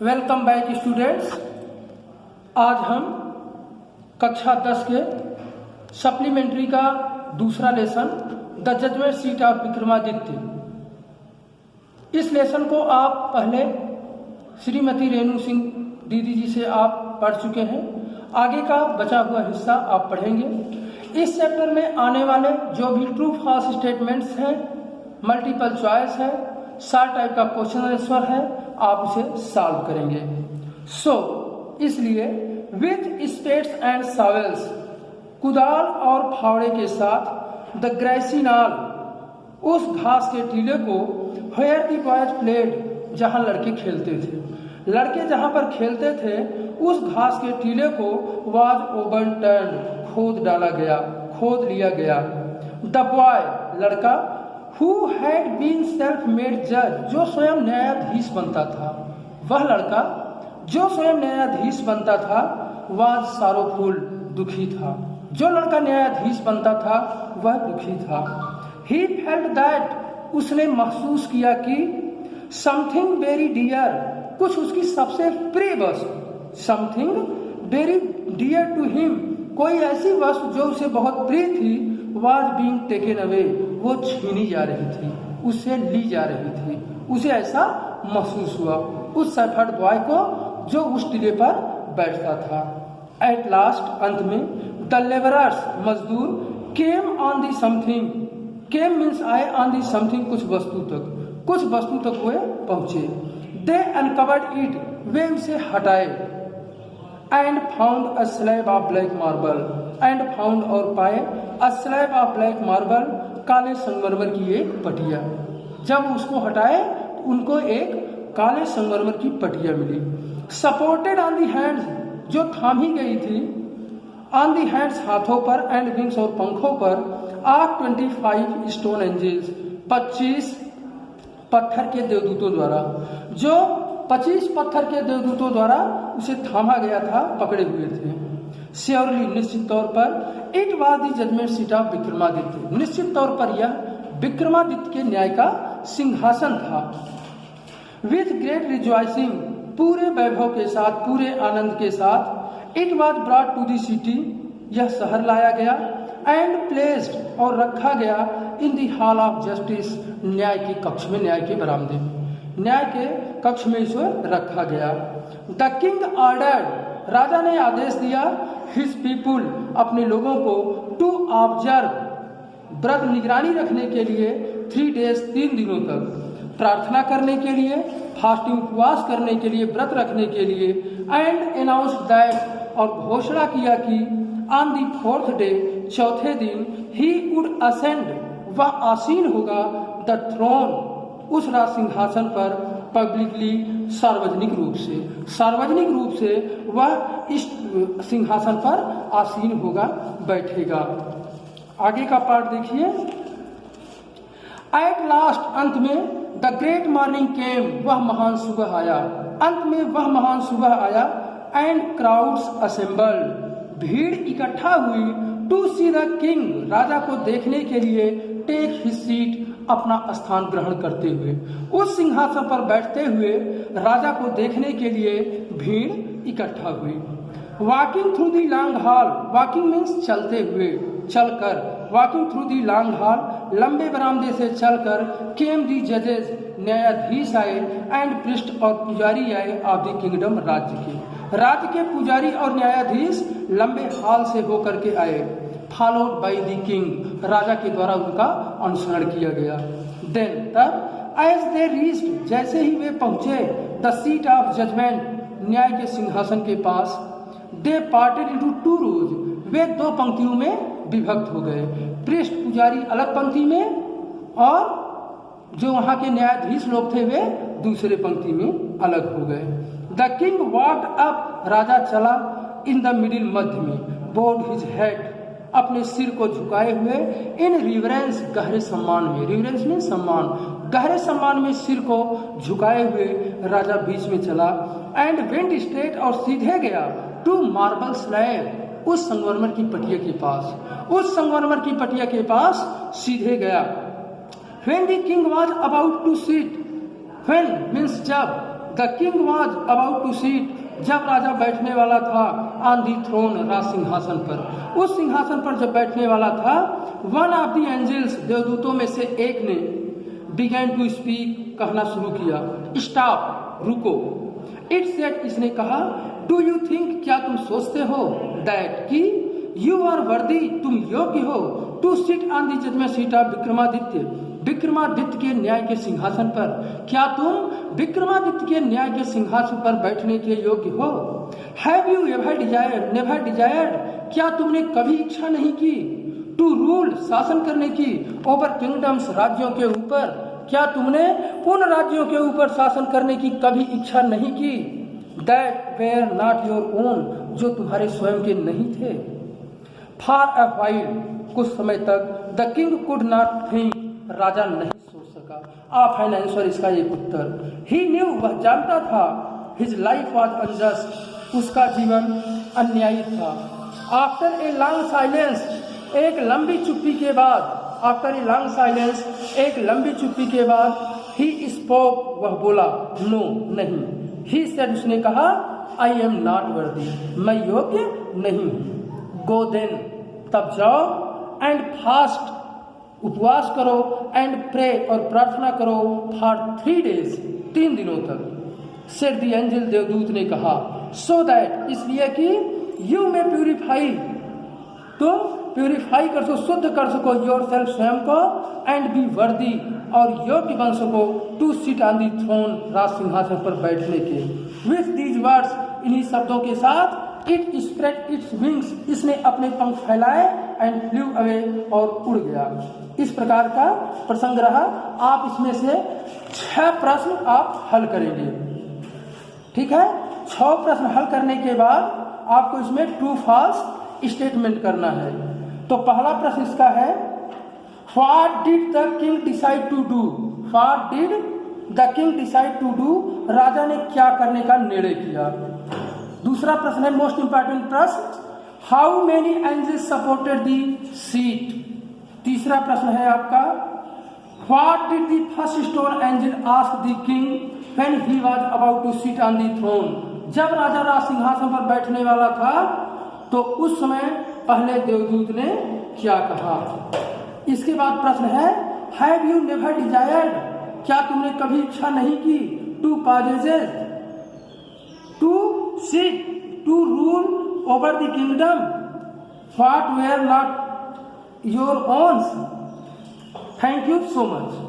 Welcome back students. आज हम कक्षा 10 के सप्लीमेंट्री का दूसरा lesson the judgement seat of Vikramaditya, इस लेसन को आप पहले श्रीमती रेणु सिंह दीदी जी से आप पढ़ चुके हैं। आगे का बचा हुआ हिस्सा आप पढ़ेंगे। इस चैप्टर में आने वाले जो भी ट्रू फॉल्स स्टेटमेंट्स हैं, मल्टीपल चॉइस है, शार्ट टाइप का क्वेश्चन आंसर है, आप उसे सॉल्व करेंगे। इसलिए विथ स्पेड्स एंड शावेल्स, कुदाल और फावड़े के साथ, द ग्रेसिनाल, उस घास के टीले को, वेयर द बॉयज प्लेड, जहां लड़के खेलते थे, लड़के जहां पर खेलते थे उस घास के टीले को, वाज ओवरटर्न्ड, खोद डाला गया, खोद लिया गया। द बॉय, लड़का, who had been self made जज, जो स्वयं न्यायाधीश बनता था, वह लड़का जो स्वयं न्यायाधीश बनता था, वाज सारोफुल, दुखी था। जो लड़का न्यायाधीश बनता था वह दुखी था। ही फेल्ट दैट, उसने महसूस किया कि समथिंग वेरी डियर, कुछ उसकी सबसे प्रिय वस्तु, something very dear to him, कोई ऐसी वस्तु जो उसे बहुत प्रिय थी, वाज बीइंग टेकन अवे, वो छीनी जा रही थी, उससे ली जा रही थी। उसे ऐसा महसूस हुआ, उस शेफर्ड बॉय को जो उस टीले पर बैठता था। एट लास्ट, अंत में, द लेबरर्स, मजदूर, came on the something, came means आए, ऑन दी समथिंग, कुछ वस्तु तक, कुछ वस्तु तक वे पहुंचे। दे अनकवर्ड इट, वे उसे हटाए। And found a slab of black marble, and found और पाए, अ स्लैब ऑफ ब्लैक मार्बल, काले संगमरमर की एक पटिया। जब उसको हटाए तो उनको एक काले संगमरमर की पटिया मिली। सपोर्टेड ऑन दी हैंड्स, जो थामी गई थी, ऑन दी हैंड्स, हाथों पर, एंड विंग्स और पंखों पर, ऑफ 25 स्टोन एंजल्स, 25 पत्थर के देवदूतों द्वारा, जो 25 पत्थर के देवदूतों द्वारा उसे थामा गया था, पकड़े हुए थे। श्योरली, निश्चित तौर पर, it was the judgement seat of Vikramaditya, निश्चित तौर पर यह विक्रमादित्य के न्याय का सिंहासन था। विथ ग्रेट रिजॉइसिंग, पूरे वैभव के साथ, पूरे आनंद के साथ, it was brought to the city, यह शहर लाया गया, एंड प्लेस्ड, और रखा गया, in the hall of justice, न्याय के कक्ष में, न्याय के बरामदे में, न्याय के कक्ष में इसे रखा गया। द किंग ऑर्डर्ड, राजा ने आदेश दिया, हिज पीपुल, अपने लोगों को, टू ऑब्जर्व, व्रत निगरानी रखने के लिए, 3 डेज, 3 दिनों तक, प्रार्थना करने के लिए, फास्टिंग, उपवास करने के लिए, व्रत रखने के लिए। एंड अनाउंस दैट, और घोषणा किया कि, ऑन दी 4th डे, चौथे दिन, ही वुड असेंड, वह आसीन होगा, द थ्रोन, उस राज सिंहासन पर, पब्लिकली, सार्वजनिक रूप से, सार्वजनिक रूप से वह इस सिंहासन पर आसीन होगा, बैठेगा। आगे का पार्ट देखिए। एट लास्ट, अंत में, द ग्रेट मॉर्निंग केम, वह महान सुबह आया, अंत में वह महान सुबह आया। एंड क्राउड्स असेंबल्ड, भीड़ इकट्ठा हुई, टू सी द किंग, राजा को देखने के लिए, टेक हिज सीट, अपना स्थान ग्रहण करते हुए, उस सिंहासन पर बैठते हुए राजा को देखने के लिए भीड़ इकट्ठा हुई। Walking through the long haul, walking means चलते हुए, चलकर, walking through the long haul, लंबे बरामदे से चलकर, केम दी जजेस, न्यायाधीश आए, एंड प्रिस्ट, और पुजारी आए, ऑफ द किंगडम, राज्य के पुजारी और न्यायाधीश लंबे हॉल से होकर के आए। फॉलोड बाई द किंग, राजा के द्वारा उनका अनुसरण किया गया। देन, तब, एज दे रीच्ड, जैसे ही वे पहुंचे, द सीट ऑफ जजमेंट, न्याय के सिंहासन के पास, दे पार्टेड इनटू 2 रोज, वे 2 पंक्तियों में विभक्त हो गए। प्रिस्ट, पुजारी अलग पंक्ति में, और जो वहां के न्यायाधीश लोग थे वे दूसरे पंक्ति में अलग हो गए। द किंग वॉक्ड अप, राजा चला, इन द मिडिल, मध्य में, बोड हिज हेड, अपने सिर को झुकाए हुए, इन रिवरेंस, गहरे सम्मान में, रिवरेंस में सम्मान, गहरे सम्मान में सिर को झुकाए हुए राजा बीच में चला। एंड वेंट स्ट्रेट, और सीधे गया, टू मार्बल स्लैब, उस संगमरमर की पटिया के पास, उस संगमरमर की पटिया के पास सीधे गया। When the king was about to sit, when means जब, the king was about to seat, जब राजा बैठने वाला था, ऑन दी थ्रोन, राज सिंहासन पर, उस सिंहासन पर जब बैठने वाला था, वन ऑफ दी एंजल्स, देवदूतों में से एक ने, बिगैन टू स्पीक, कहना शुरू किया, स्टॉप, रुको, इट सेड, इसने कहा, डू यू थिंक, क्या तुम सोचते हो, दैट कि यू आर वर्दी, तुम योग्य हो, to sit on the judgement seat of Vikramaditya, Vikramaditya के न्याय के सिंहासन पर, क्या तुम विक्रमादित्य के न्याय के सिंहासन पर बैठने के योग्य हो। हैव यू एवर डिजायर्ड, क्या तुमने कभी इच्छा नहीं की, टू रूल, शासन करने की, ओवर किंगडम्स, राज्यों के ऊपर, क्या तुमने उन राज्यों के ऊपर शासन करने की कभी इच्छा नहीं की, that were not your own, जो तुम्हारे स्वयं के नहीं थे। फॉर अ व्हाइल, कुछ समय तक, the king could not think, राजा नहीं सोच सका, ऑफ एन आंसर, इसका एक उत्तर। ही न्यू, वह जानता था, हिज लाइफ वॉज अनजस्ट, उसका जीवन अन्यायी था। आफ्टर ए लॉन्ग साइलेंस, एक लंबी चुप्पी के बाद, आफ्टर ए लॉन्ग साइलेंस, एक लंबी चुप्पी के बाद, ही स्पोक, वह बोला, नो, नहीं, ही सेड, उसने कहा, आई एम नॉट वर्दी, मैं योग्य नहीं हूं। गो देन, तब जाओ, एंड फास्ट, उपवास करो, एंड प्रे, और प्रार्थना करो, फॉर 3 days, 3 दिनों तक। सेड द एंजल, देवदूत ने कहा, सो दैट, इसलिए कि यू में प्यूरिफाई, तुम प्यूरिफाई कर सको, शुद्ध कर सको, योर सेल्फ, स्वयं को, एंड बी वर्दी, और योग्य बन सको, to sit on the throne, राज सिंहासन पर बैठने के। विथ दीज वर्ड्स, इन्हीं शब्दों के साथ, इट स्प्रेड इट्स विंग्स, इसने अपने पंख फैलाए, एंड फ्लू अवे, और उड़ गया। इस प्रकार का प्रसंग रहा। आप इसमें से 6 प्रश्न आप हल करेंगे, ठीक है। 6 प्रश्न हल करने के बाद आपको इसमें ट्रू फॉल्स स्टेटमेंट करना है। तो पहला प्रश्न इसका है, what did the king decide to do, what did the king decide to do, राजा ने क्या करने का निर्णय किया। दूसरा प्रश्न है मोस्ट इंपॉर्टेंट प्रश्न, how many angels supported the seat. तीसरा प्रश्न है आपका, what did the first stone angel ask the king when he was about to sit on the throne, जब राजा राज सिंहासन पर बैठने वाला था, तो उस समय पहले देवदूत ने क्या कहा। इसके बाद प्रश्न है, हैव यू नेवर डिजायर्ड, क्या तुमने कभी इच्छा नहीं की, to possess, to sit, to rule over the kingdom, what were not your owns. Thank you so much.